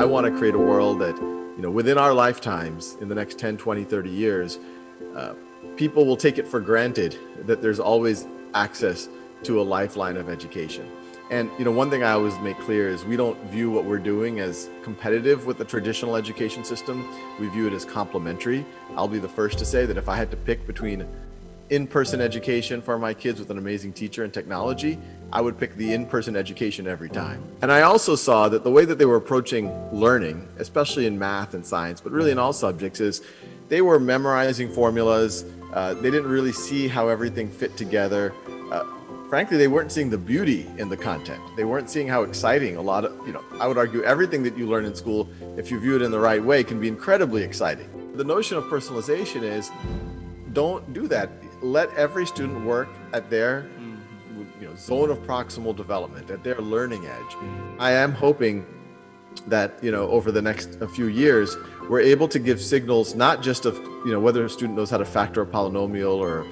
I want to create a world that, within our lifetimes, in the next 10, 20, 30 years, people will take it for granted that there's always access to a lifeline of education. And one thing I always make clear is we don't view what we're doing as competitive with the traditional education system. We view it as complementary. I'll be the first to say that if I had to pick between in-person education for my kids with an amazing teacher and technology, I would pick the in-person education every time. And I also saw that the way that they were approaching learning, especially in math and science, but really in all subjects, is they were memorizing formulas. They didn't really see how everything fit together. Frankly, they weren't seeing the beauty in the content. They weren't seeing how exciting I would argue everything that you learn in school, if you view it in the right way, can be incredibly exciting. The notion of personalization is, don't do that. Let every student work at their zone of proximal development, at their learning edge. I am hoping that over the next few years, we're able to give signals not just of whether a student knows how to factor a polynomial or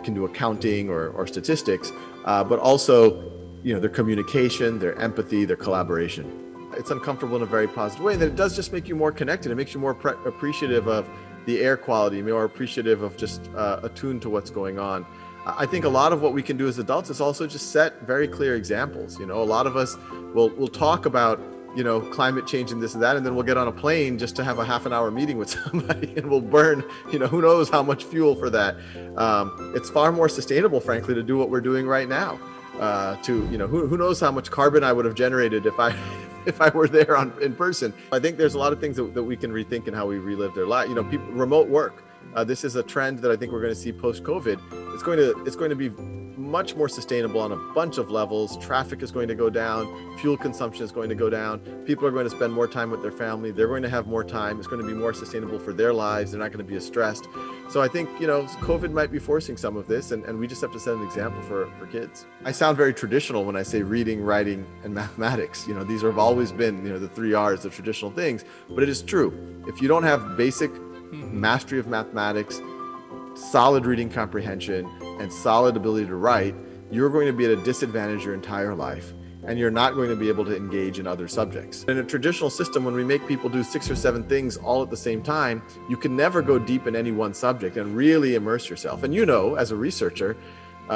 can do accounting or statistics, but also their communication, their empathy, their collaboration. It's uncomfortable in a very positive way, and it does just make you more connected. It makes you more appreciative of the air quality, more appreciative of just attuned to what's going on. I think a lot of what we can do as adults is also just set very clear examples. A lot of us will talk about climate change and this and that, and then we'll get on a plane just to have a half an hour meeting with somebody, and we'll burn who knows how much fuel for that. It's far more sustainable, frankly, to do what we're doing right now. Who knows how much carbon I would have generated if I were there in person. I think there's a lot of things that we can rethink in how we relive their life. Remote work. This is a trend that I think we're going to see post-COVID. It's going to be much more sustainable on a bunch of levels. Traffic is going to go down. Fuel consumption is going to go down. People are going to spend more time with their family. They're going to have more time. It's going to be more sustainable for their lives. They're not going to be as stressed. So I think, COVID might be forcing some of this, and we just have to set an example for kids. I sound very traditional when I say reading, writing, and mathematics. These have always been, the 3 R's, the traditional things, but it is true. If you don't have basic mastery of mathematics, solid reading comprehension, and solid ability to write, you're going to be at a disadvantage your entire life, and you're not going to be able to engage in other subjects. In a traditional system, when we make people do 6 or 7 things all at the same time, you can never go deep in any one subject and really immerse yourself. And as a researcher,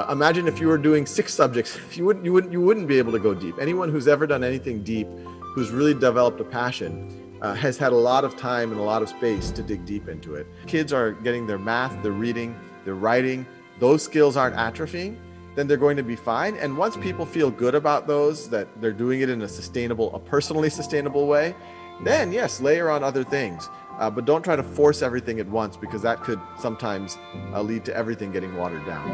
imagine if you were doing 6 subjects, you wouldn't be able to go deep. Anyone who's ever done anything deep, who's really developed a passion, has had a lot of time and a lot of space to dig deep into it. Kids are getting their math, their reading, their writing. Those skills aren't atrophying, then they're going to be fine. And once people feel good about those, that they're doing it in a personally sustainable way, then yes, layer on other things. But don't try to force everything at once, because that could sometimes lead to everything getting watered down.